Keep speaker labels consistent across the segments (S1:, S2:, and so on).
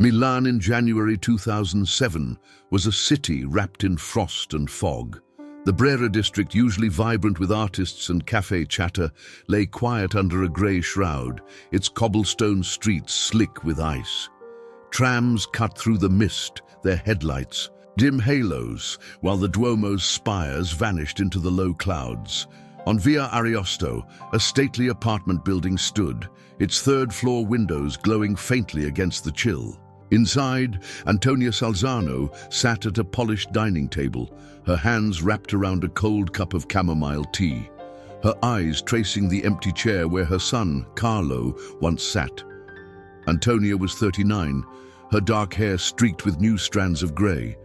S1: Milan in January 2007 was a city wrapped in frost and fog. The Brera district, usually vibrant with artists and cafe chatter, lay quiet under a grey shroud, its cobblestone streets slick with ice. Trams cut through the mist, their headlights, dim halos, while the Duomo's spires vanished into the low clouds. On Via Ariosto, a stately apartment building stood, its third-floor windows glowing faintly against the chill. Inside, Antonia Salzano sat at a polished dining table, her hands wrapped around a cold cup of chamomile tea, her eyes tracing the empty chair where her son, Carlo, once sat. Antonia was 39, her dark hair streaked with new strands of grey,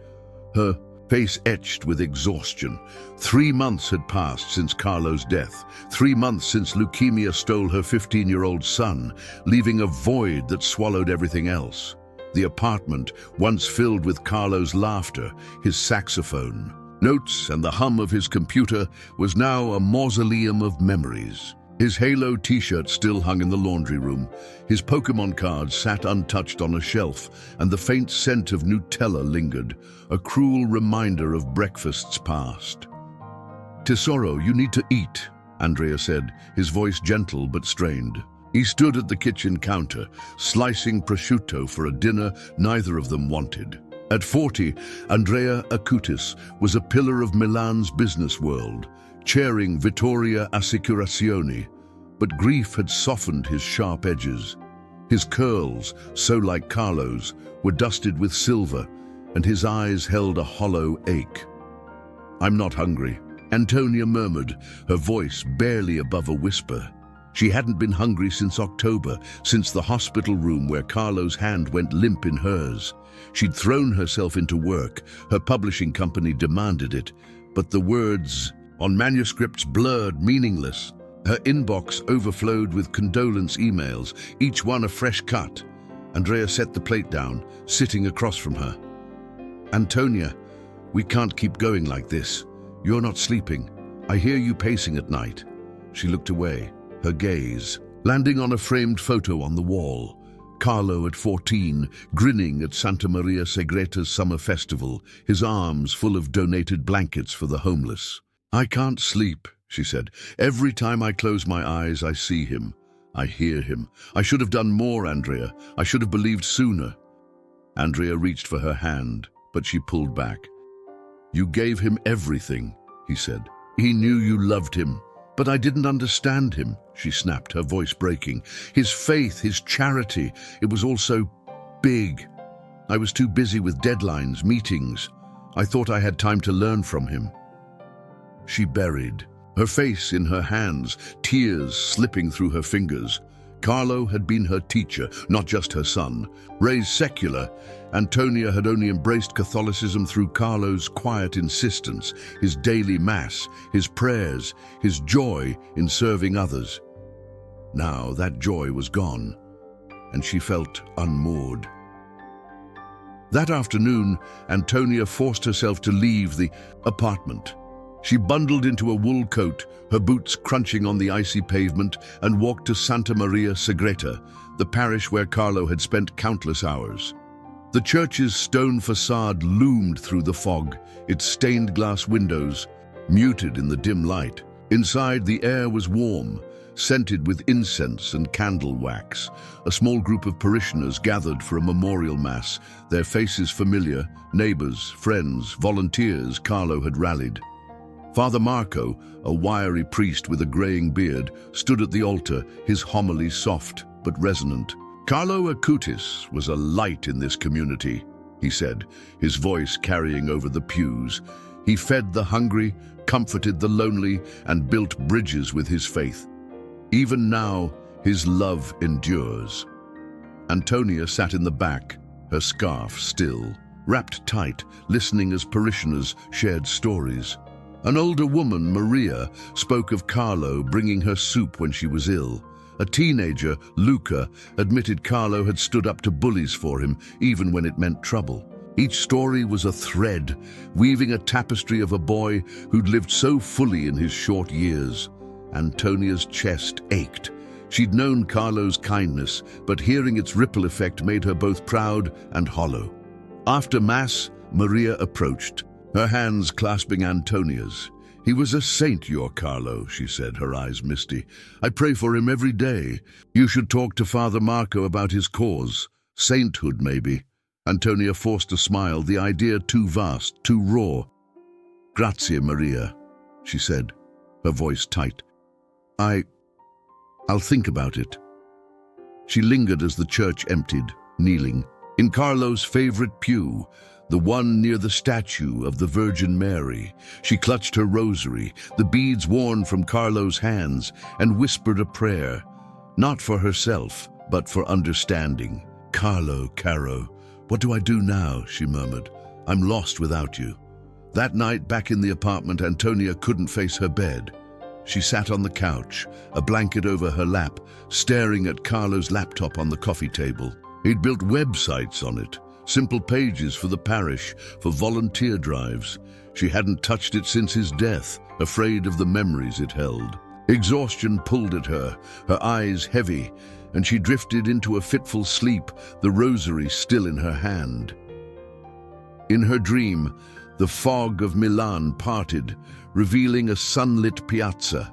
S1: her face etched with exhaustion. 3 months had passed since Carlo's death, 3 months since leukemia stole her 15-year-old son, leaving a void that swallowed everything else. The apartment, once filled with Carlo's laughter, his saxophone, notes, and the hum of his computer, was now a mausoleum of memories. His Halo t-shirt still hung in the laundry room. His Pokemon cards sat untouched on a shelf, and the faint scent of Nutella lingered, a cruel reminder of breakfasts past. "Tesoro, you need to eat," Andrea said, his voice gentle but strained. He stood at the kitchen counter, slicing prosciutto for a dinner neither of them wanted. At 40, Carlo Acutis was a pillar of Milan's business world, chairing Vittoria Assicurazioni, but grief had softened his sharp edges. His curls, so like Carlo's, were dusted with silver, and his eyes held a hollow ache. "I'm not hungry," Antonia murmured, her voice barely above a whisper. She hadn't been hungry since October, since the hospital room where Carlo's hand went limp in hers. She'd thrown herself into work, her publishing company demanded it, but the words on manuscripts blurred, meaningless. Her inbox overflowed with condolence emails, each one a fresh cut. Andrea set the plate down, sitting across from her. "Antonia, we can't keep going like this. You're not sleeping. I hear you pacing at night." She looked away, her gaze landing on a framed photo on the wall. Carlo at 14, grinning at Santa Maria Segreta's summer festival, his arms full of donated blankets for the homeless. "I can't sleep," she said. "Every time I close my eyes, I see him. I hear him. I should have done more, Andrea. I should have believed sooner." Andrea reached for her hand, but she pulled back. "You gave him everything," he said. "He knew you loved him. But I didn't understand him," she snapped, her voice breaking. "His faith, his charity, it was all so big. I was too busy with deadlines, meetings. I thought I had time to learn from him." She buried, her face in her hands, tears slipping through her fingers. Carlo had been her teacher, not just her son. Raised secular, Antonia had only embraced Catholicism through Carlo's quiet insistence, his daily mass, his prayers, his joy in serving others. Now that joy was gone, and she felt unmoored. That afternoon, Antonia forced herself to leave the apartment. She bundled into a wool coat, her boots crunching on the icy pavement, and walked to Santa Maria Segreta, the parish where Carlo had spent countless hours. The church's stone facade loomed through the fog, its stained glass windows muted in the dim light. Inside, the air was warm, scented with incense and candle wax. A small group of parishioners gathered for a memorial mass, their faces familiar, neighbors, friends, volunteers Carlo had rallied. Father Marco, a wiry priest with a graying beard, stood at the altar, his homily soft but resonant. "Carlo Acutis was a light in this community," he said, his voice carrying over the pews. "He fed the hungry, comforted the lonely, and built bridges with his faith. Even now, his love endures." Antonia sat in the back, her scarf still, wrapped tight, listening as parishioners shared stories. An older woman, Maria, spoke of Carlo bringing her soup when she was ill. A teenager, Luca, admitted Carlo had stood up to bullies for him, even when it meant trouble. Each story was a thread, weaving a tapestry of a boy who'd lived so fully in his short years. Antonia's chest ached. She'd known Carlo's kindness, but hearing its ripple effect made her both proud and hollow. After Mass, Maria approached, her hands clasping Antonia's. "He was a saint, your Carlo," she said, her eyes misty. "I pray for him every day. You should talk to Father Marco about his cause. Sainthood, maybe." Antonia forced a smile, the idea too vast, too raw. "Grazie, Maria," she said, her voice tight. I'll think about it." She lingered as the church emptied, kneeling. In Carlo's favorite pew, the one near the statue of the Virgin Mary, she clutched her rosary, the beads worn from Carlo's hands, and whispered a prayer, not for herself, but for understanding. "Carlo, Caro, what do I do now?" she murmured. "I'm lost without you." That night, back in the apartment, Antonia couldn't face her bed. She sat on the couch, a blanket over her lap, staring at Carlo's laptop on the coffee table. He'd built websites on it, simple pages for the parish, for volunteer drives. She hadn't touched it since his death, afraid of the memories it held. Exhaustion pulled at her, her eyes heavy, and she drifted into a fitful sleep, the rosary still in her hand. In her dream, the fog of Milan parted, revealing a sunlit piazza.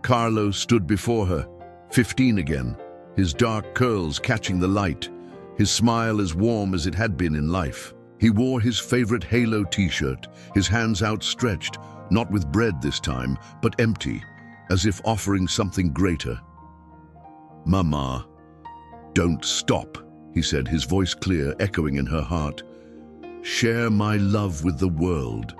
S1: Carlo stood before her, 15 again, his dark curls catching the light, his smile as warm as it had been in life. He wore his favorite halo t-shirt, his hands outstretched, not with bread this time, but empty, as if offering something greater. "Mama, don't stop," he said, his voice clear, echoing in her heart. "Share my love with the world."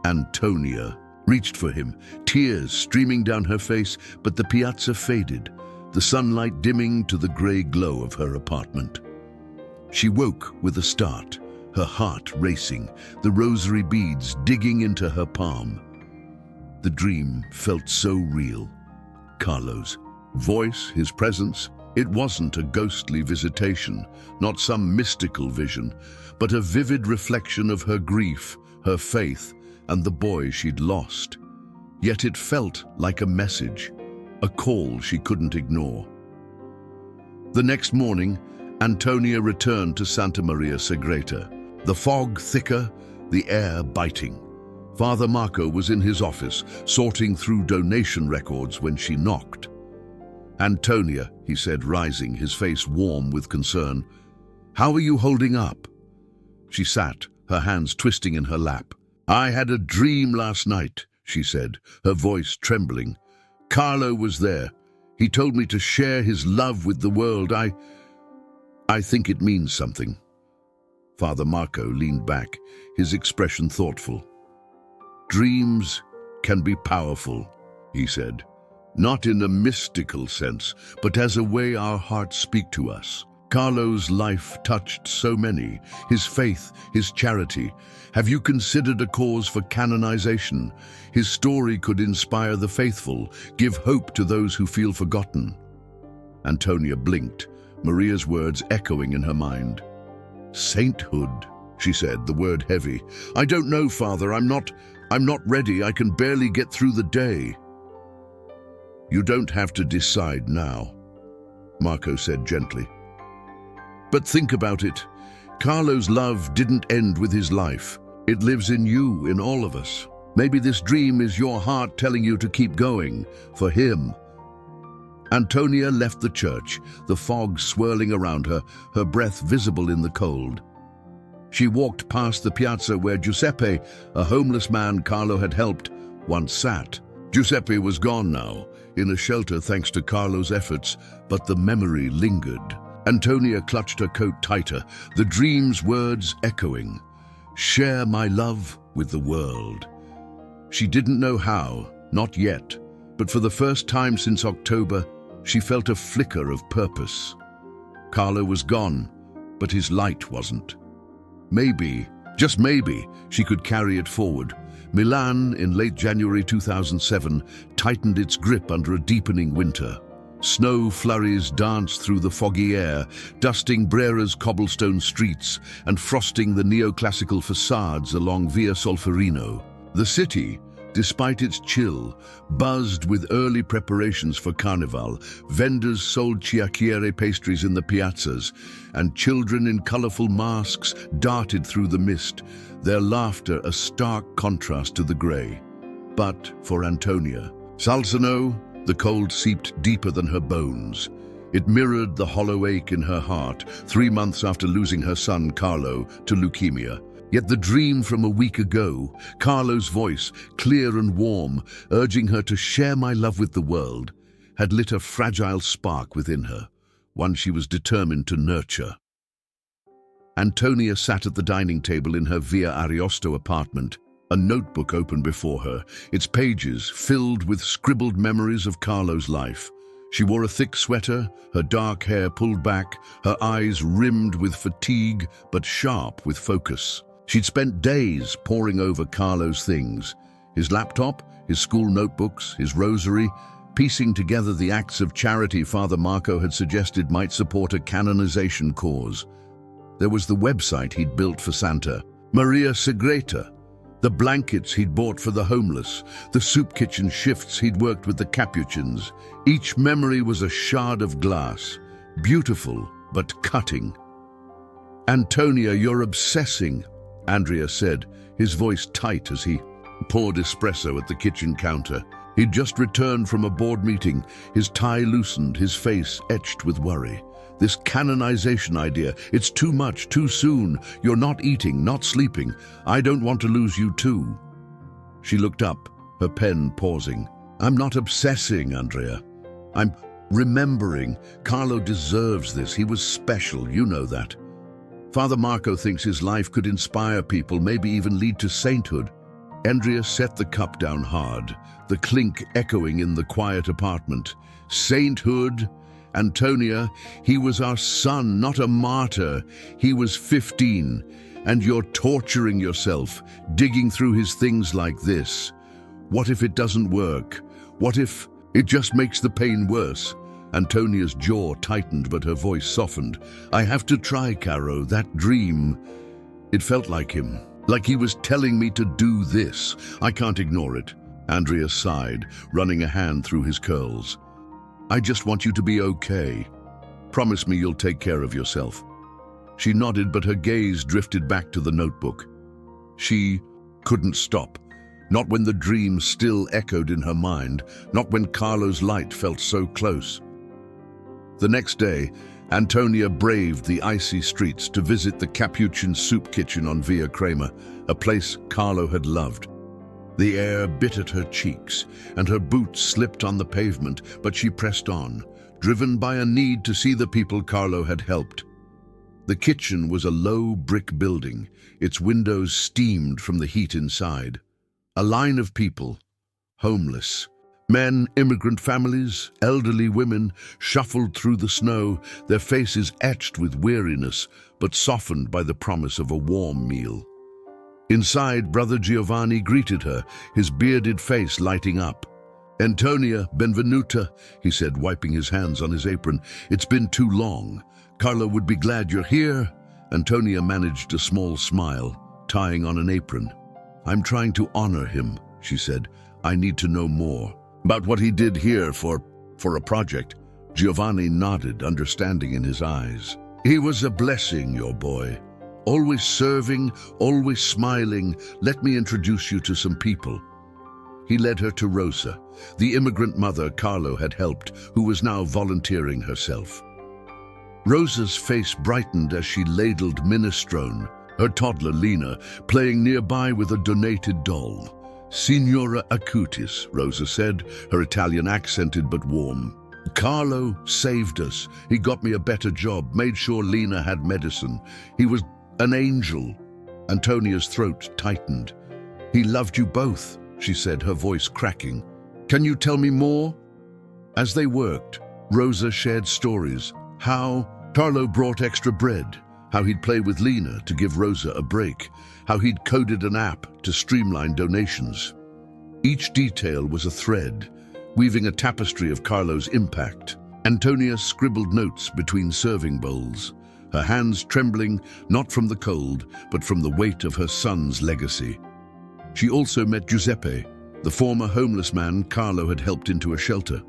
S1: Antonia reached for him, tears streaming down her face, but the piazza faded, the sunlight dimming to the grey glow of her apartment. She woke with a start, her heart racing, the rosary beads digging into her palm. The dream felt so real. Carlo's voice, his presence, it wasn't a ghostly visitation, not some mystical vision, but a vivid reflection of her grief, her faith, and the boy she'd lost. Yet it felt like a message, a call she couldn't ignore. The next morning, Antonia returned to Santa Maria Segreta, the fog thicker, the air biting. Father Marco was in his office, sorting through donation records when she knocked. "Antonia," he said, rising, his face warm with concern, "how are you holding up?" She sat, her hands twisting in her lap. "I had a dream last night," she said, her voice trembling. "Carlo was there. He told me to share his love with the world. I think it means something." Father Marco leaned back, his expression thoughtful. "Dreams can be powerful," he said. "Not in a mystical sense, but as a way our hearts speak to us. Carlo's life touched so many, his faith, his charity. Have you considered a cause for canonization? His story could inspire the faithful, give hope to those who feel forgotten." Antonia blinked, Maria's words echoing in her mind. "Sainthood," she said, the word heavy. "I don't know, Father. I'm not ready. I can barely get through the day." "You don't have to decide now," Marco said gently. "But think about it. Carlo's love didn't end with his life. It lives in you, in all of us. Maybe this dream is your heart telling you to keep going, for him." Antonia left the church, the fog swirling around her, her breath visible in the cold. She walked past the piazza where Giuseppe, a homeless man Carlo had helped, once sat. Giuseppe was gone now, in a shelter thanks to Carlo's efforts, but the memory lingered. Antonia clutched her coat tighter, the dream's words echoing. "Share my love with the world." She didn't know how, not yet, but for the first time since October, she felt a flicker of purpose. Carlo was gone, but his light wasn't. Maybe, just maybe, she could carry it forward. Milan, in late January 2007, tightened its grip under a deepening winter. Snow flurries danced through the foggy air, dusting Brera's cobblestone streets and frosting the neoclassical facades along Via Solferino. The city, Despite its chill, buzzed with early preparations for Carnival, vendors sold chiacchiere pastries in the piazzas, and children in colorful masks darted through the mist, their laughter a stark contrast to the gray. But for Antonia, Salzano, the cold seeped deeper than her bones. It mirrored the hollow ache in her heart 3 months after losing her son Carlo to leukemia. Yet the dream from a week ago, Carlo's voice, clear and warm, urging her to share my love with the world, had lit a fragile spark within her, one she was determined to nurture. Antonia sat at the dining table in her Via Ariosto apartment, a notebook open before her, its pages filled with scribbled memories of Carlo's life. She wore a thick sweater, her dark hair pulled back, her eyes rimmed with fatigue but sharp with focus. She'd spent days poring over Carlo's things, his laptop, his school notebooks, his rosary, piecing together the acts of charity Father Marco had suggested might support a canonization cause. There was the website he'd built for Santa Maria Segreta, the blankets he'd bought for the homeless, the soup kitchen shifts he'd worked with the Capuchins. Each memory was a shard of glass, beautiful but cutting. "Antonia, you're obsessing," Andrea said, his voice tight as he poured espresso at the kitchen counter. He'd just returned from a board meeting, his tie loosened, his face etched with worry. "This canonization idea, it's too much, too soon. You're not eating, not sleeping. I don't want to lose you too." She looked up, her pen pausing. "I'm not obsessing, Andrea. I'm remembering. Carlo deserves this. He was special, you know that. Father Marco thinks his life could inspire people, maybe even lead to sainthood." Andrea set the cup down hard, the clink echoing in the quiet apartment. "Sainthood? Antonia, he was our son, not a martyr. He was 15, and you're torturing yourself, digging through his things like this. What if it doesn't work? What if it just makes the pain worse?" Antonia's jaw tightened, but her voice softened. "I have to try, Caro. That dream, it felt like him, like he was telling me to do this. I can't ignore it." Andrea sighed, running a hand through his curls. "I just want you to be okay. Promise me you'll take care of yourself." She nodded, but her gaze drifted back to the notebook. She couldn't stop. Not when the dream still echoed in her mind, not when Carlo's light felt so close. The next day, Antonia braved the icy streets to visit the Capuchin soup kitchen on Via Crema, a place Carlo had loved. The air bit at her cheeks, and her boots slipped on the pavement, but she pressed on, driven by a need to see the people Carlo had helped. The kitchen was a low brick building, its windows steamed from the heat inside. A line of people, homeless. Men, immigrant families, elderly women, shuffled through the snow, their faces etched with weariness, but softened by the promise of a warm meal. Inside, Brother Giovanni greeted her, his bearded face lighting up. "Antonia, benvenuta," he said, wiping his hands on his apron. "It's been too long. Carlo would be glad you're here." Antonia managed a small smile, tying on an apron. "I'm trying to honor him," she said. "I need to know more about what he did here for a project." Giovanni nodded, understanding in his eyes. "He was a blessing, your boy. Always serving, always smiling. Let me introduce you to some people." He led her to Rosa, the immigrant mother Carlo had helped, who was now volunteering herself. Rosa's face brightened as she ladled minestrone, her toddler Lina playing nearby with a donated doll. "Signora Acutis," Rosa said, her Italian accented but warm. "Carlo saved us. He got me a better job, made sure Lina had medicine. He was an angel." Antonia's throat tightened. "He loved you both," she said, her voice cracking. "Can you tell me more?" As they worked, Rosa shared stories. How Carlo brought extra bread, how he'd play with Lina to give Rosa a break, how he'd coded an app to streamline donations. Each detail was a thread, weaving a tapestry of Carlo's impact. Antonia scribbled notes between serving bowls, her hands trembling not from the cold, but from the weight of her son's legacy. She also met Giuseppe, the former homeless man Carlo had helped into a shelter.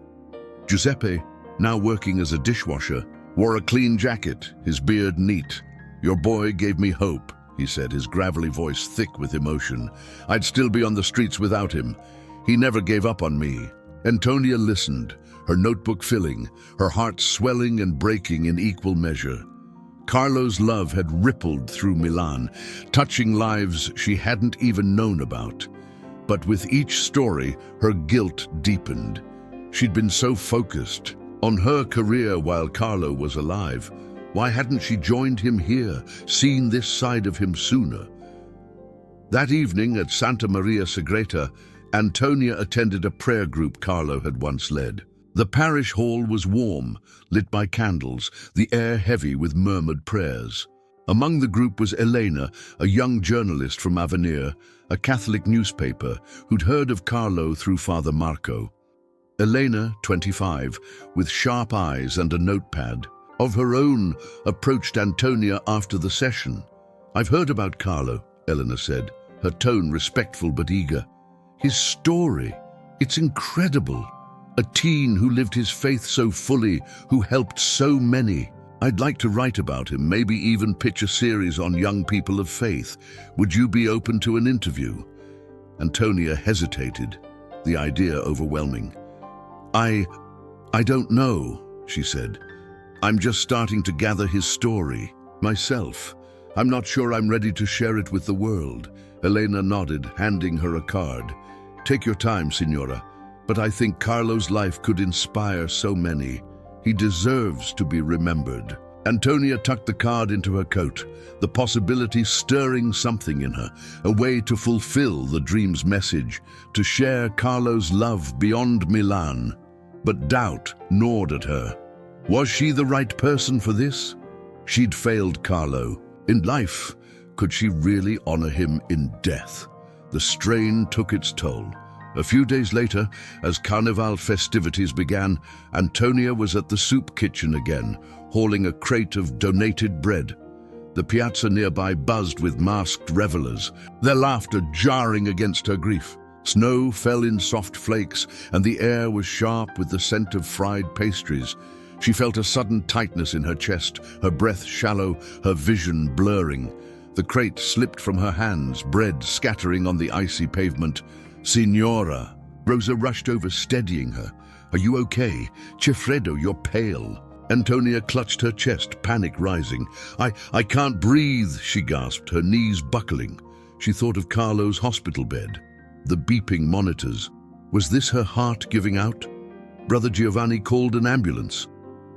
S1: Giuseppe, now working as a dishwasher, wore a clean jacket, his beard neat. "Your boy gave me hope," he said, his gravelly voice thick with emotion. "I'd still be on the streets without him. He never gave up on me." Antonia listened, her notebook filling, her heart swelling and breaking in equal measure. Carlo's love had rippled through Milan, touching lives she hadn't even known about. But with each story, her guilt deepened. She'd been so focused on her career while Carlo was alive. Why hadn't she joined him here, seen this side of him sooner? That evening at Santa Maria Segreta, Antonia attended a prayer group Carlo had once led. The parish hall was warm, lit by candles, the air heavy with murmured prayers. Among the group was Elena, a young journalist from Avenir, a Catholic newspaper, who'd heard of Carlo through Father Marco. Elena, 25, with sharp eyes and a notepad of her own, approached Antonia after the session. "I've heard about Carlo," Elena said, her tone respectful but eager. "His story, it's incredible. A teen who lived his faith so fully, who helped so many. I'd like to write about him, maybe even pitch a series on young people of faith. Would you be open to an interview?" Antonia hesitated, the idea overwhelming. I don't know," she said. "I'm just starting to gather his story myself. I'm not sure I'm ready to share it with the world." Elena nodded, handing her a card. "Take your time, Signora, but I think Carlo's life could inspire so many. He deserves to be remembered." Antonia tucked the card into her coat, the possibility stirring something in her, a way to fulfill the dream's message, to share Carlo's love beyond Milan. But doubt gnawed at her. Was she the right person for this? She'd failed Carlo in life. Could she really honor him in death? The strain took its toll. A few days later, as Carnival festivities began, Antonia was at the soup kitchen again, hauling a crate of donated bread. The piazza nearby buzzed with masked revelers, their laughter jarring against her grief. Snow fell in soft flakes, and the air was sharp with the scent of fried pastries. She felt a sudden tightness in her chest, her breath shallow, her vision blurring. The crate slipped from her hands, bread scattering on the icy pavement. "Signora!" Rosa rushed over, steadying her. "Are you okay? Cifredo, you're pale." Antonia clutched her chest, panic rising. I can't breathe," she gasped, her knees buckling. She thought of Carlo's hospital bed, the beeping monitors. Was this her heart giving out? Brother Giovanni called an ambulance,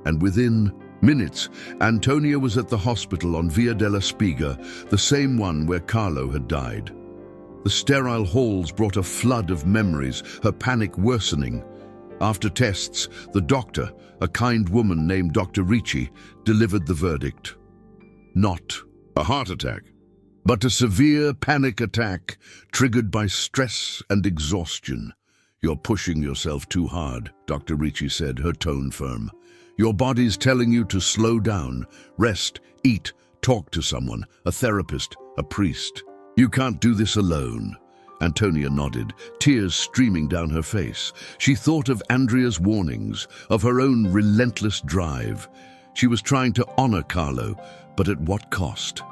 S1: and within minutes, Antonia was at the hospital on Via della Spiga, the same one where Carlo had died. The sterile halls brought a flood of memories, her panic worsening. After tests, the doctor, a kind woman named Dr. Ricci, delivered the verdict. Not a heart attack, but a severe panic attack triggered by stress and exhaustion. "You're pushing yourself too hard," Dr. Ricci said, her tone firm. "Your body's telling you to slow down, rest, eat, talk to someone, a therapist, a priest. You can't do this alone." Antonia nodded, tears streaming down her face. She thought of Andrea's warnings, of her own relentless drive. She was trying to honor Carlo, but at what cost?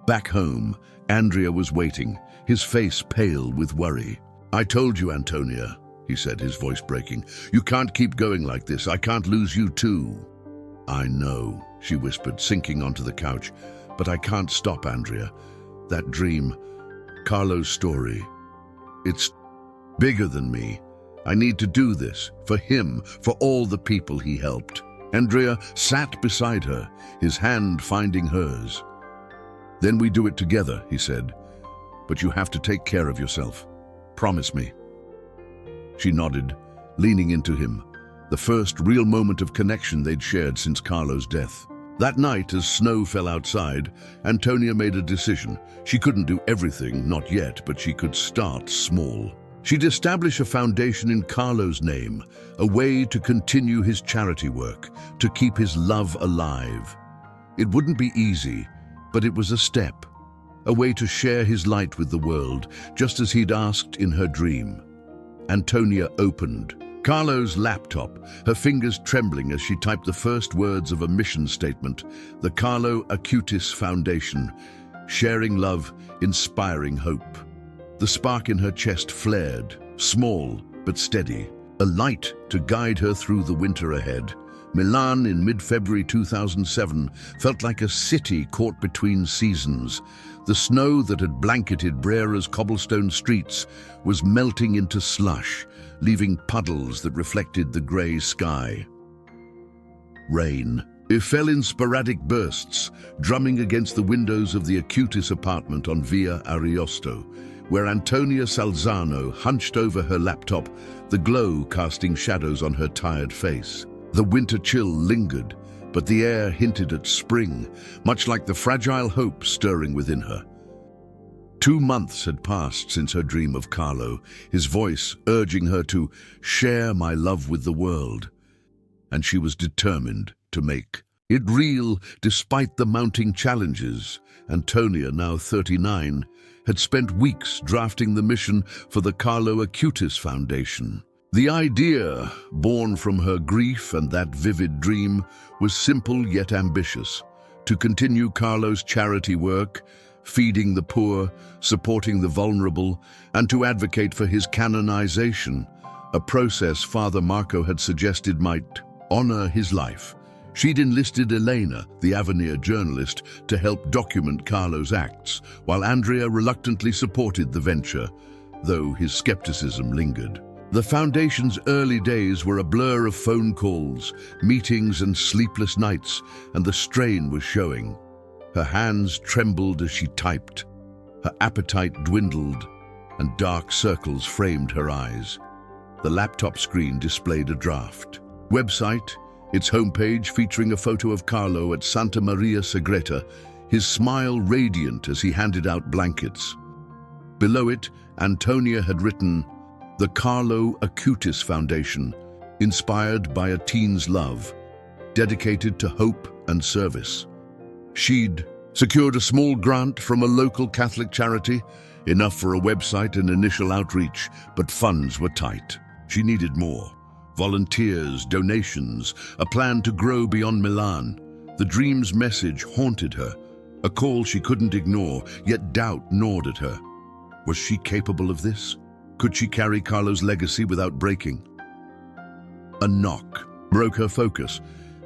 S1: Back home, Andrea was waiting, his face pale with worry. "I told you, Antonia," he said, his voice breaking. "You can't keep going like this. I can't lose you too." "I know," she whispered, sinking onto the couch. "But I can't stop, Andrea. That dream, Carlo's story, it's bigger than me. I need to do this, for him, for all the people he helped." Andrea sat beside her, his hand finding hers. "Then we do it together," he said. "But you have to take care of yourself. Promise me." She nodded, leaning into him, the first real moment of connection they'd shared since Carlo's death. That night, as snow fell outside, Antonia made a decision. She couldn't do everything, not yet, but she could start small. She'd establish a foundation in Carlo's name, a way to continue his charity work, to keep his love alive. It wouldn't be easy, but it was a step. a way to share his light with the world, just as he'd asked in her dream. Antonia opened Carlo's laptop, her fingers trembling as she typed the first words of a mission statement: the Carlo Acutis Foundation, sharing love, inspiring hope. The spark in her chest flared, small but steady, a light to guide her through the winter ahead. Milan in mid-February 2007 felt like a city caught between seasons. The snow that had blanketed Brera's cobblestone streets was melting into slush, leaving puddles that reflected the grey sky. Rain. It fell in sporadic bursts, drumming against the windows of the Acutis apartment on Via Ariosto, where Antonia Salzano hunched over her laptop, the glow casting shadows on her tired face. The winter chill lingered, but the air hinted at spring, much like the fragile hope stirring within her. 2 months had passed since her dream of Carlo, his voice urging her to share my love with the world, and she was determined to make it real despite the mounting challenges. Antonia, now 39, had spent weeks drafting the mission for the Carlo Acutis Foundation. The idea, born from her grief and that vivid dream, was simple yet ambitious: to continue Carlo's charity work, feeding the poor, supporting the vulnerable, and to advocate for his canonization, a process Father Marco had suggested might honor his life. She'd enlisted Elena, the Avenir journalist, to help document Carlo's acts, while Andrea reluctantly supported the venture, though his skepticism lingered. The foundation's early days were a blur of phone calls, meetings, and sleepless nights, and the strain was showing. Her hands trembled as she typed. Her appetite dwindled, and dark circles framed her eyes. The laptop screen displayed a draft website, its homepage featuring a photo of Carlo at Santa Maria Segreta, his smile radiant as he handed out blankets. Below it, Antonia had written, "The Carlo Acutis Foundation, inspired by a teen's love, dedicated to hope and service." She'd secured a small grant from a local Catholic charity, enough for a website and initial outreach, but funds were tight. She needed more. Volunteers, donations, a plan to grow beyond Milan. The dream's message haunted her, a call she couldn't ignore, yet doubt gnawed at her. Was she capable of this? Could she carry Carlo's legacy without breaking? A knock broke her focus.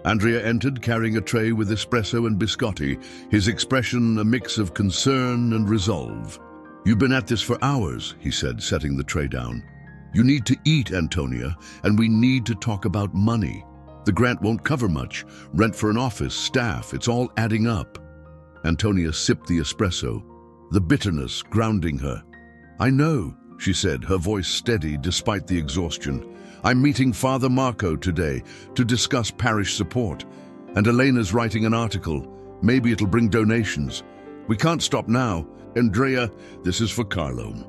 S1: Andrea entered, carrying a tray with espresso and biscotti, his expression a mix of concern and resolve. "You've been at this for hours," he said, setting the tray down. "You need to eat, Antonia, and we need to talk about money. The grant won't cover much. Rent for an office, staff, it's all adding up." Antonia sipped the espresso, the bitterness grounding her. "I know," she said, her voice steady despite the exhaustion. "I'm meeting Father Marco today to discuss parish support, and Elena's writing an article. Maybe it'll bring donations. We can't stop now. Andrea, this is for Carlo."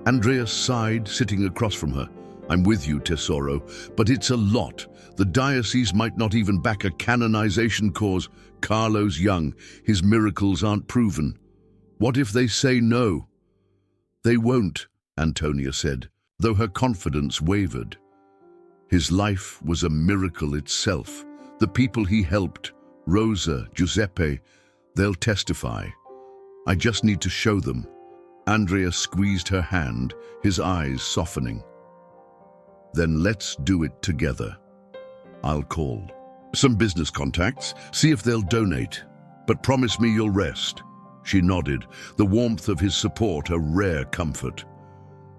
S1: Andrea sighed, sitting across from her. "I'm with you, Tesoro, but it's a lot. The diocese might not even back a canonization cause. Carlo's young. His miracles aren't proven. What if they say no?" "They won't," Antonia said, though her confidence wavered. His life was a miracle itself. The people he helped, Rosa, Giuseppe, they'll testify. I just need to show them." Andrea squeezed her hand, his eyes softening. "Then let's do it together. I'll call some business contacts, see if they'll donate. But promise me you'll rest." She nodded, the warmth of his support a rare comfort.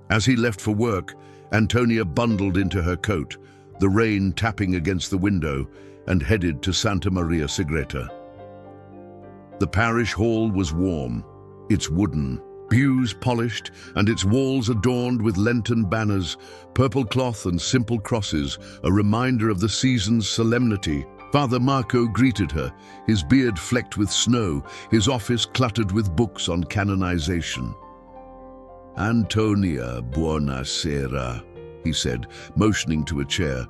S1: As he left for work, Antonia bundled into her coat, the rain tapping against the window, and headed to Santa Maria Segreta. The parish hall was warm, its wooden, pews polished, and its walls adorned with Lenten banners, purple cloth and simple crosses, a reminder of the season's solemnity. Father Marco greeted her, his beard flecked with snow, his office cluttered with books on canonization. "Antonia, buonasera," he said, motioning to a chair.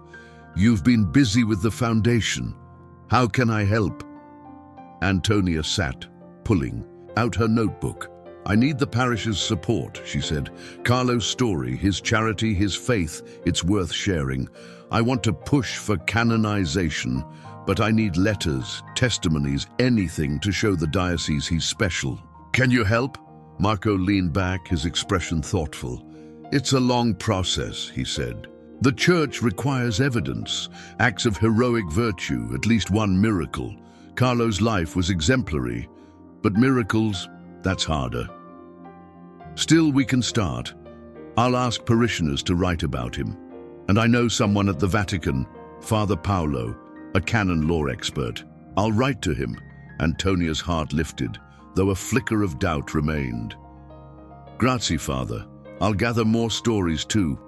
S1: "You've been busy with the foundation. How can I help?" Antonia sat, pulling out her notebook. I need the parish's support, she said. Carlo's story, his charity, his faith, it's worth sharing. I want to push for canonization, but I need letters, testimonies, anything to show the diocese he's special. Can you help? Marco leaned back, his expression thoughtful. It's a long process, he said. The church requires evidence, acts of heroic virtue, at least one miracle. Carlo's life was exemplary, but miracles, that's harder. Still, we can start. I'll ask parishioners to write about him. And I know someone at the Vatican, Father Paolo, a canon law expert. I'll write to him. Antonia's heart lifted, though a flicker of doubt remained. Grazie, Father. I'll gather more stories too.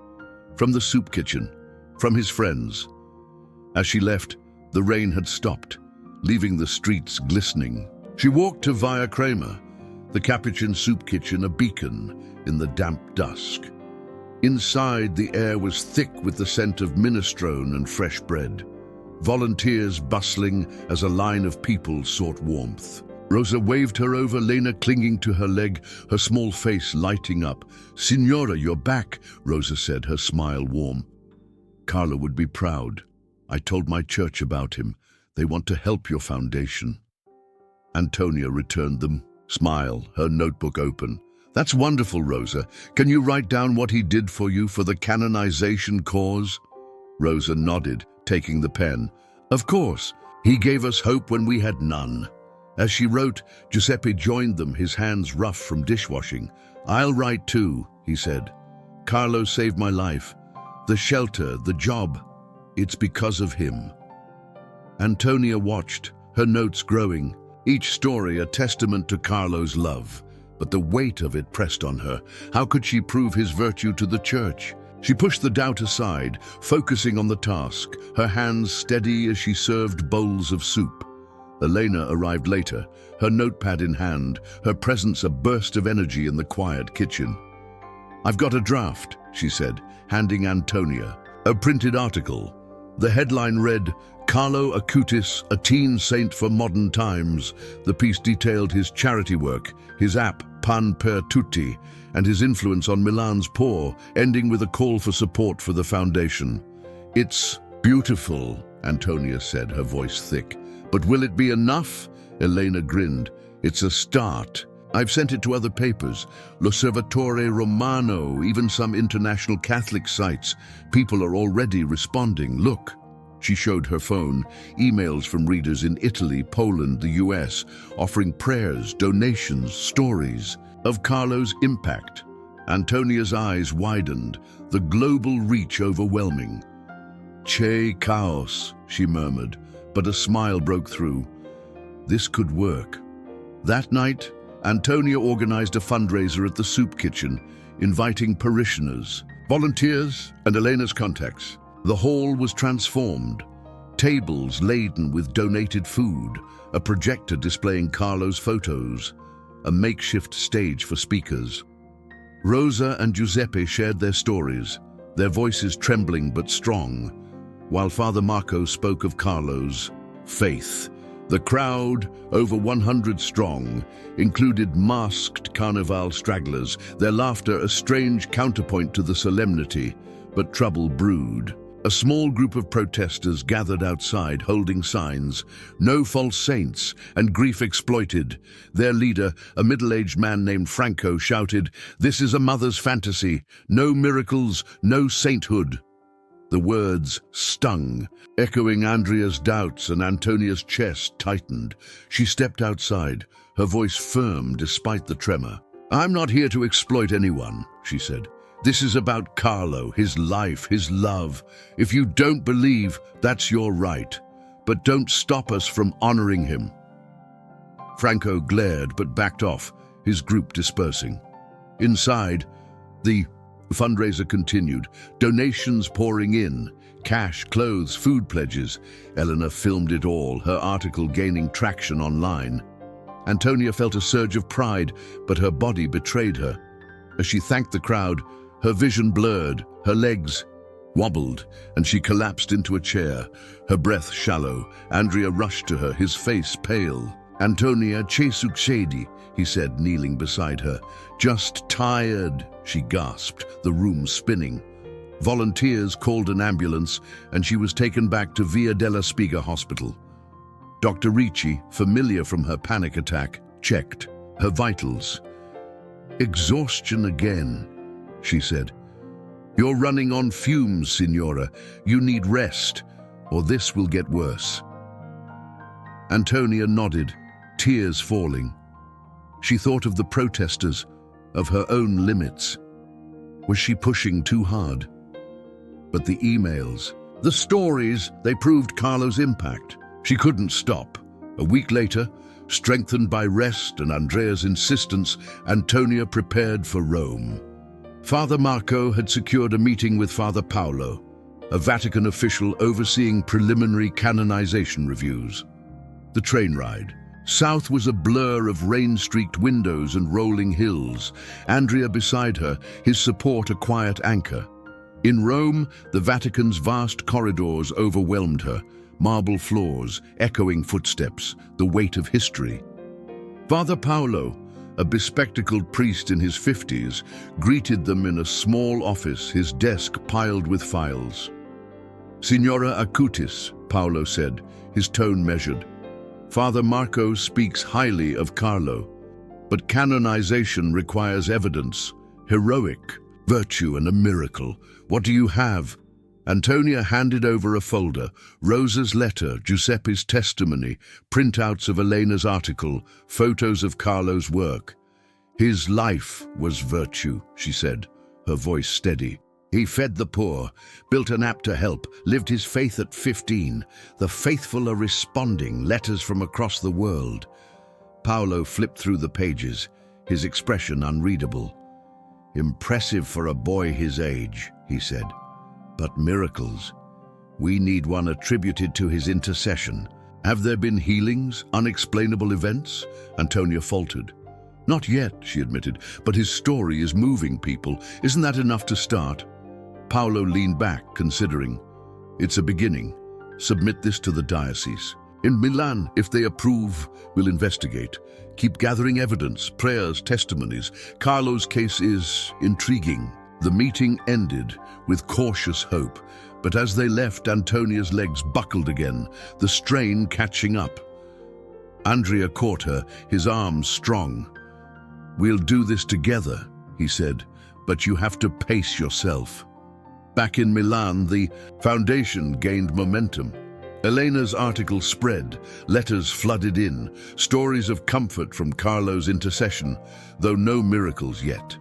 S1: From the soup kitchen, from his friends. As she left, the rain had stopped, leaving the streets glistening. She walked to Via Crema, the Capuchin soup kitchen, a beacon in the damp dusk. Inside, the air was thick with the scent of minestrone and fresh bread. Volunteers bustling as a line of people sought warmth. Rosa waved her over, Lena clinging to her leg, her small face lighting up. "Signora, you're back," Rosa said, her smile warm. "Carlo would be proud. I told my church about him. They want to help your foundation." Antonia returned them, smile, her notebook open. "That's wonderful, Rosa. Can you write down what he did for you for the canonization cause?" Rosa nodded, taking the pen. "Of course. He gave us hope when we had none." As she wrote, Giuseppe joined them, his hands rough from dishwashing. "I'll write too," he said. "Carlo saved my life. The shelter, the job. It's because of him." Antonia watched, her notes growing, each story a testament to Carlo's love. But the weight of it pressed on her. How could she prove his virtue to the church? She pushed the doubt aside, focusing on the task, her hands steady as she served bowls of soup. Elena arrived later, her notepad in hand, her presence a burst of energy in the quiet kitchen. "I've got a draft," she said, handing Antonia a printed article. The headline read, "Carlo Acutis, a teen saint for modern times." The piece detailed his charity work, his app, Pan per Tutti, and his influence on Milan's poor, ending with a call for support for the foundation. "It's beautiful," Antonia said, her voice thick. "But will it be enough?" Elena grinned. "It's a start. I've sent it to other papers, L'Osservatore Romano, even some international Catholic sites. People are already responding. Look." She showed her phone, emails from readers in Italy, Poland, the US, offering prayers, donations, stories of Carlo's impact. Antonia's eyes widened, the global reach overwhelming. "C'è chaos," she murmured, but a smile broke through. This could work. That night, Antonia organized a fundraiser at the soup kitchen, inviting parishioners, volunteers, and Elena's contacts. The hall was transformed, tables laden with donated food, a projector displaying Carlo's photos, a makeshift stage for speakers. Rosa and Giuseppe shared their stories, their voices trembling but strong, while Father Marco spoke of Carlo's faith. The crowd, over 100 strong, included masked Carnival stragglers, their laughter a strange counterpoint to the solemnity, but trouble brewed. A small group of protesters gathered outside holding signs, "No false saints" and "Grief exploited." Their leader, a middle-aged man named Franco, shouted, "This is a mother's fantasy. No miracles, no sainthood." The words stung, echoing Andrea's doubts, and Antonia's chest tightened. She stepped outside, her voice firm despite the tremor. "I'm not here to exploit anyone," she said. "This is about Carlo, his life, his love. If you don't believe, that's your right. But don't stop us from honoring him." Franco glared but backed off, his group dispersing. Inside, the fundraiser continued, donations pouring in, cash, clothes, food pledges. Eleanor filmed it all, her article gaining traction online. Antonia felt a surge of pride, but her body betrayed her. As she thanked the crowd, her vision blurred, her legs wobbled, and she collapsed into a chair, her breath shallow. Andrea rushed to her, his face pale. "Antonia, che succedi?" he said, kneeling beside her. "Just tired," she gasped, the room spinning. Volunteers called an ambulance, and she was taken back to Via della Spiga Hospital. Dr. Ricci, familiar from her panic attack, checked her vitals. "Exhaustion again," she said. "You're running on fumes, Signora. You need rest, or this will get worse." Antonia nodded, tears falling. She thought of the protesters, of her own limits. Was she pushing too hard? But the emails, the stories, they proved Carlo's impact. She couldn't stop. A week later, strengthened by rest and Andrea's insistence, Antonia prepared for Rome. Father Marco had secured a meeting with Father Paolo, a Vatican official overseeing preliminary canonization reviews. The train ride. South was a blur of rain-streaked windows and rolling hills. Andrea beside her, his support a quiet anchor. In Rome, the Vatican's vast corridors overwhelmed her, marble floors, echoing footsteps, the weight of history. Father Paolo, a bespectacled priest in his 50s, greeted them in a small office, his desk piled with files. "Signora Acutis," Paolo said, his tone measured. "Father Marco speaks highly of Carlo, but canonization requires evidence, heroic, virtue and a miracle. What do you have?" Antonia handed over a folder, Rosa's letter, Giuseppe's testimony, printouts of Elena's article, photos of Carlo's work. "His life was virtue," she said, her voice steady. "He fed the poor, built an app to help, lived his faith at 15. The faithful are responding, letters from across the world." Paolo flipped through the pages, his expression unreadable. "Impressive for a boy his age," he said. "But miracles? We need one attributed to his intercession. Have there been healings, unexplainable events?" Antonia faltered. "Not yet," she admitted, "but his story is moving people. Isn't that enough to start?" Paolo leaned back, considering. "It's a beginning. Submit this to the diocese. In Milan, if they approve, we'll investigate. Keep gathering evidence, prayers, testimonies. Carlo's case is intriguing." The meeting ended with cautious hope, but as they left, Antonia's legs buckled again, the strain catching up. Andrea caught her, his arms strong. "We'll do this together," he said, "but you have to pace yourself." Back in Milan, the foundation gained momentum. Elena's article spread, letters flooded in, stories of comfort from Carlo's intercession, though no miracles yet.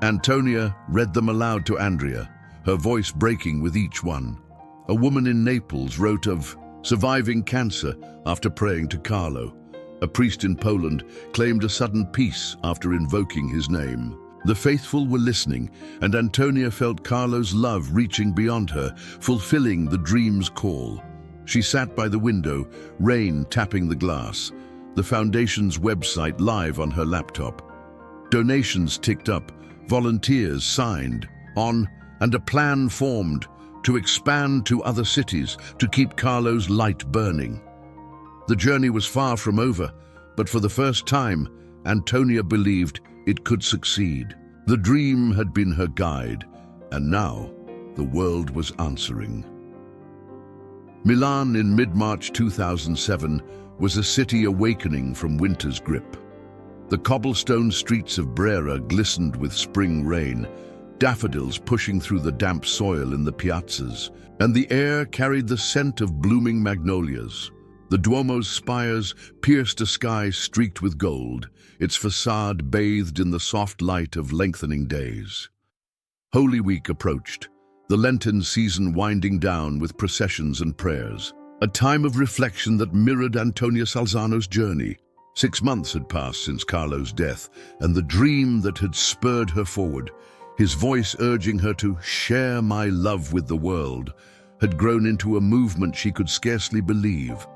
S1: Antonia read them aloud to Andrea, her voice breaking with each one. A woman in Naples wrote of surviving cancer after praying to Carlo. A priest in Poland claimed a sudden peace after invoking his name. The faithful were listening, and Antonia felt Carlo's love reaching beyond her, fulfilling the dream's call. She sat by the window, rain tapping the glass, the foundation's website live on her laptop. Donations ticked up, volunteers signed on, and a plan formed to expand to other cities to keep Carlo's light burning. The journey was far from over, but for the first time, Antonia believed it could succeed. The dream had been her guide, and now the world was answering. Milan in mid-March 2007 was a city awakening from winter's grip. The cobblestone streets of Brera glistened with spring rain, daffodils pushing through the damp soil in the piazzas, and the air carried the scent of blooming magnolias. The Duomo's spires pierced a sky streaked with gold, its facade bathed in the soft light of lengthening days. Holy Week approached, the Lenten season winding down with processions and prayers, a time of reflection that mirrored Antonia Salzano's journey. 6 months had passed since Carlo's death, and the dream that had spurred her forward, his voice urging her to share my love with the world, had grown into a movement she could scarcely believe.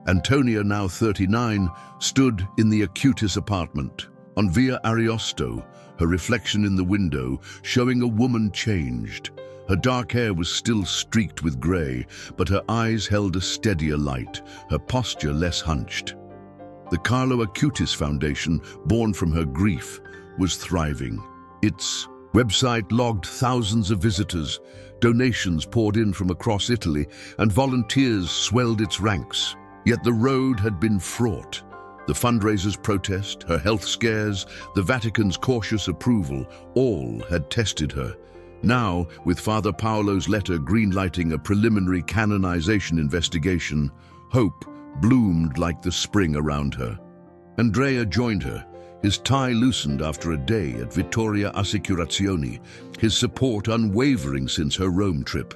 S1: Antonia, now 39, stood in the Acutis apartment on Via Ariosto, her reflection in the window showing a woman changed. Her dark hair was still streaked with grey, but her eyes held a steadier light, her posture less hunched. The Carlo Acutis Foundation, born from her grief, was thriving. Its website logged thousands of visitors, donations poured in from across Italy, and volunteers swelled its ranks. Yet the road had been fraught. The fundraiser's protest, her health scares, the Vatican's cautious approval, all had tested her. Now, with Father Paolo's letter greenlighting a preliminary canonization investigation, hope bloomed like the spring around her. Andrea joined her, his tie loosened after a day at Vittoria Assicurazioni, his support unwavering since her Rome trip.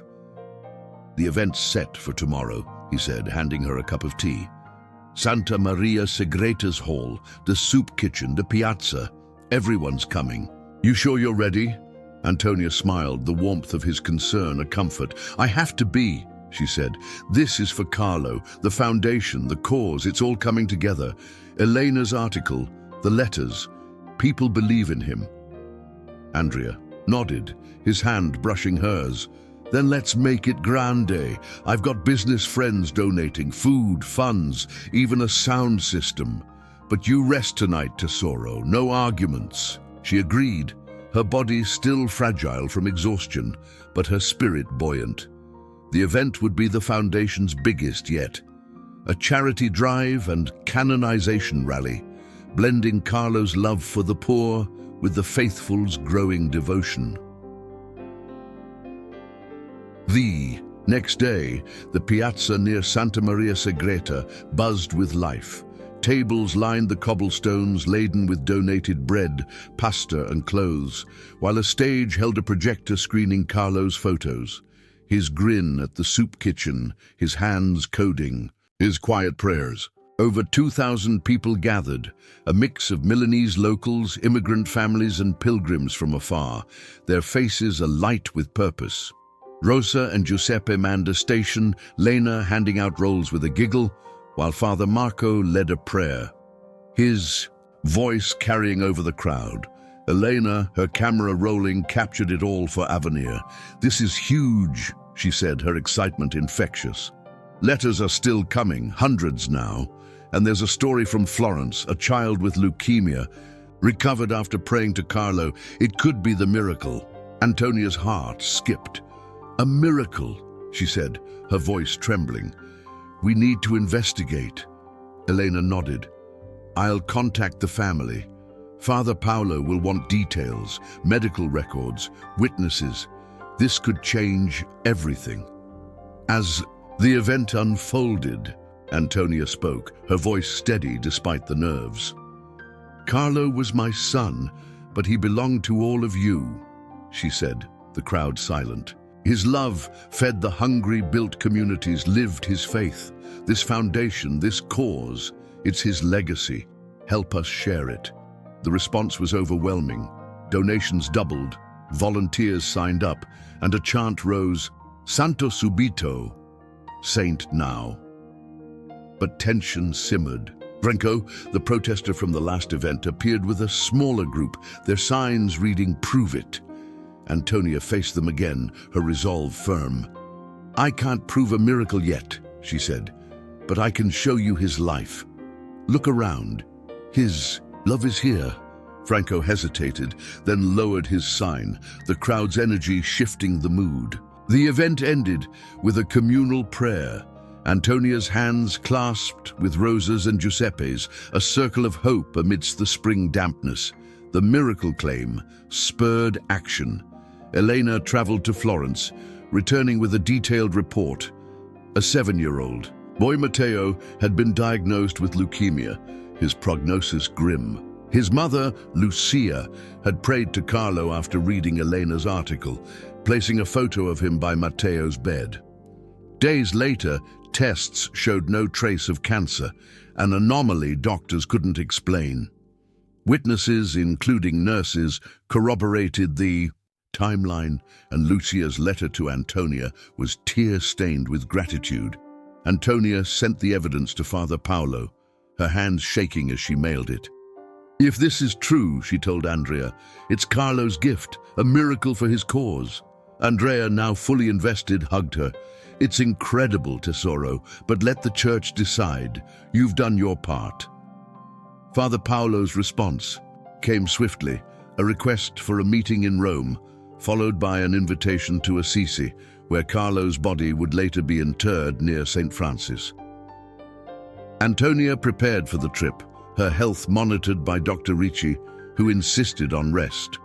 S1: "The event's set for tomorrow," he said, handing her a cup of tea. "Santa Maria Segreta's hall, the soup kitchen, the piazza. Everyone's coming. You sure you're ready?" Antonia smiled, the warmth of his concern a comfort. "I have to be," she said. "This is for Carlo, the foundation, the cause, it's all coming together. Elena's article, the letters. People believe in him." Andrea nodded, his hand brushing hers. "Then let's make it grande. I've got business friends donating, food, funds, even a sound system. But you rest tonight, Tesoro, no arguments." She agreed, her body still fragile from exhaustion, but her spirit buoyant. The event would be the foundation's biggest yet. A charity drive and canonization rally, blending Carlo's love for the poor with the faithful's growing devotion. The next day, the piazza near Santa Maria Segreta buzzed with life. Tables lined the cobblestones laden with donated bread, pasta and clothes, while a stage held a projector screening Carlo's photos. His grin at the soup kitchen, his hands coding, his quiet prayers. Over 2,000 people gathered, a mix of Milanese locals, immigrant families and pilgrims from afar, their faces alight with purpose. Rosa and Giuseppe manned a station, Lena handing out rolls with a giggle, while Father Marco led a prayer, his voice carrying over the crowd. Elena, her camera rolling, captured it all for Avenir. "This is huge," she said, her excitement infectious. "Letters are still coming, hundreds now. And there's a story from Florence, a child with leukemia, recovered after praying to Carlo. It could be the miracle." Antonia's heart skipped. "A miracle," she said, her voice trembling. "We need to investigate." Elena nodded. "I'll contact the family. Father Paolo will want details, medical records, witnesses. This could change everything." As the event unfolded, Antonia spoke, her voice steady despite the nerves. "Carlo was my son, but he belonged to all of you," she said, the crowd silent. "His love fed the hungry, built communities, lived his faith. This foundation, this cause, it's his legacy. Help us share it." The response was overwhelming. Donations doubled, volunteers signed up, and a chant rose, "Santo subito," saint now. But tension simmered. Brenko, the protester from the last event, appeared with a smaller group, their signs reading "Prove it." Antonia faced them again, her resolve firm. "I can't prove a miracle yet," she said, "but I can show you his life. Look around. His love is here." Franco hesitated, then lowered his sign, the crowd's energy shifting the mood. The event ended with a communal prayer, Antonia's hands clasped with Rosa's and Giuseppe's, a circle of hope amidst the spring dampness. The miracle claim spurred action. Elena traveled to Florence, returning with a detailed report. A 7-year-old, boy Matteo, had been diagnosed with leukemia, his prognosis grim. His mother, Lucia, had prayed to Carlo after reading Elena's article, placing a photo of him by Matteo's bed. Days later, tests showed no trace of cancer, an anomaly doctors couldn't explain. Witnesses, including nurses, corroborated the timeline, and Lucia's letter to Antonia was tear-stained with gratitude. Antonia sent the evidence to Father Paolo, her hands shaking as she mailed it. "If this is true," she told Andrea, "it's Carlo's gift, a miracle for his cause." Andrea, now fully invested, hugged her. "It's incredible, Tesoro, but let the church decide. You've done your part." Father Paolo's response came swiftly, a request for a meeting in Rome, followed by an invitation to Assisi, where Carlo's body would later be interred near St. Francis. Antonia prepared for the trip, her health monitored by Dr. Ricci, who insisted on rest.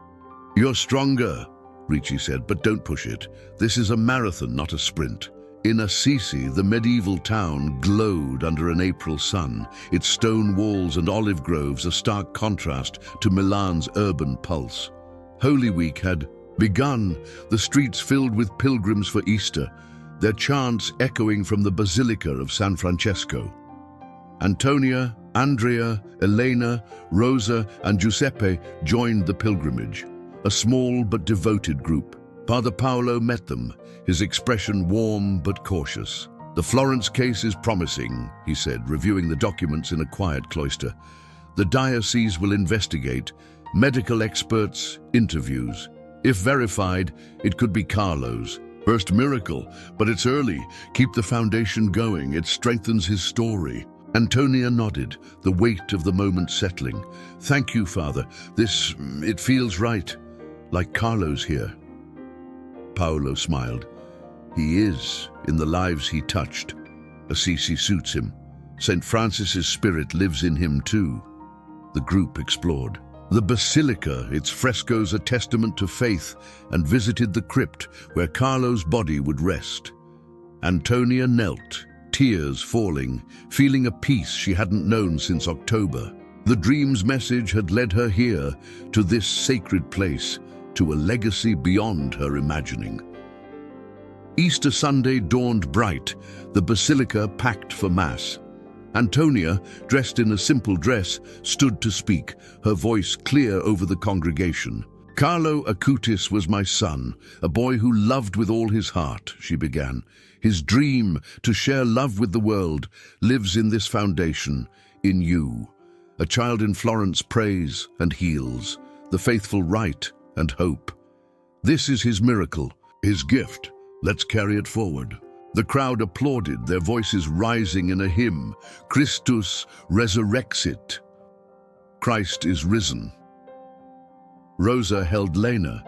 S1: "You're stronger," Ricci said, "but don't push it. This is a marathon, not a sprint." In Assisi, the medieval town glowed under an April sun, its stone walls and olive groves a stark contrast to Milan's urban pulse. Holy Week had begun, the streets filled with pilgrims for Easter, their chants echoing from the Basilica of San Francesco. Antonia, Andrea, Elena, Rosa, and Giuseppe joined the pilgrimage, a small but devoted group. Father Paolo met them, his expression warm but cautious. "The Florence case is promising," he said, reviewing the documents in a quiet cloister. "The diocese will investigate, medical experts, interviews. If verified, it could be Carlo's first miracle, but it's early. Keep the foundation going, it strengthens his story." Antonia nodded, the weight of the moment settling. "Thank you, Father. It feels right, like Carlo's here." Paolo smiled. "He is, in the lives he touched. Assisi suits him. St. Francis's spirit lives in him too." The group explored the basilica, its frescoes a testament to faith, and visited the crypt where Carlo's body would rest. Antonia knelt, tears falling, feeling a peace she hadn't known since October. The dream's message had led her here, to this sacred place, to a legacy beyond her imagining. Easter Sunday dawned bright, the basilica packed for Mass. Antonia, dressed in a simple dress, stood to speak, her voice clear over the congregation. "Carlo Acutis was my son, a boy who loved with all his heart," she began. "His dream to share love with the world lives in this foundation, in you. A child in Florence prays and heals, the faithful write and hope. This is his miracle, his gift. Let's carry it forward." The crowd applauded, their voices rising in a hymn, "Christus resurrexit." Christ is risen. Rosa held Lena,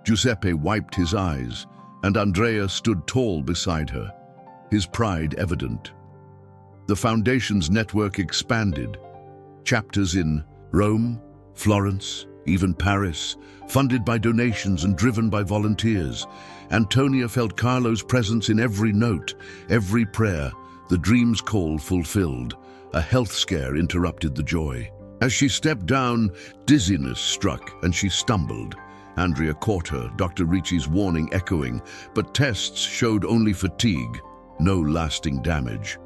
S1: Giuseppe wiped his eyes, and Andrea stood tall beside her, his pride evident. The Foundation's network expanded. Chapters in Rome, Florence, even Paris, funded by donations and driven by volunteers. Antonia felt Carlo's presence in every note, every prayer, the dream's call fulfilled. A health scare interrupted the joy. As she stepped down, dizziness struck and she stumbled. Andrea caught her, Dr. Ricci's warning echoing, but tests showed only fatigue, no lasting damage.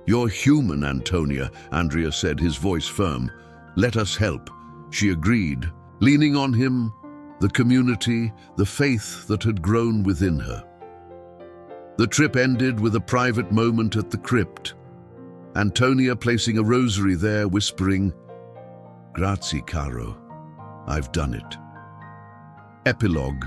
S1: "You're human, Antonia," Andrea said, his voice firm. "Let us help." She agreed, leaning on him, the community, the faith that had grown within her. The trip ended with a private moment at the crypt. Antonia placing a rosary there, whispering, "Grazie, caro. I've done it." Epilogue.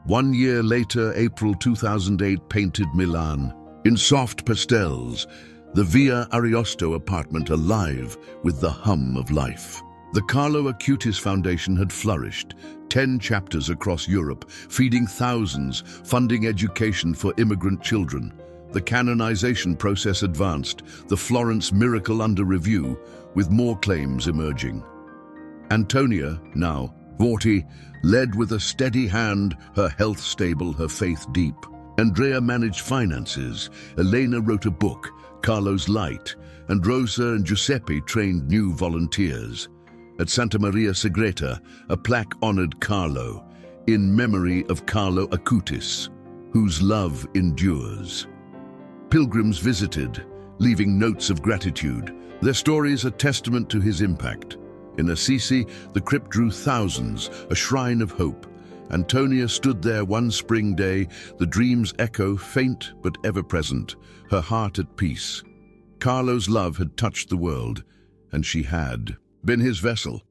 S1: 1 year later, April 2008, painted Milan. In soft pastels, the Via Ariosto apartment alive with the hum of life. The Carlo Acutis Foundation had flourished, 10 chapters across Europe, feeding thousands, funding education for immigrant children. The canonization process advanced, the Florence miracle under review, with more claims emerging. Antonia, now 40, led with a steady hand, her health stable, her faith deep. Andrea managed finances, Elena wrote a book, Carlo's Light, and Rosa and Giuseppe trained new volunteers. At Santa Maria Segreta, a plaque honored Carlo, in memory of Carlo Acutis, whose love endures. Pilgrims visited, leaving notes of gratitude, their stories a testament to his impact. In Assisi, the crypt drew thousands, a shrine of hope. Antonia stood there one spring day, the dream's echo faint but ever present, her heart at peace. Carlo's love had touched the world, and she had been his vessel.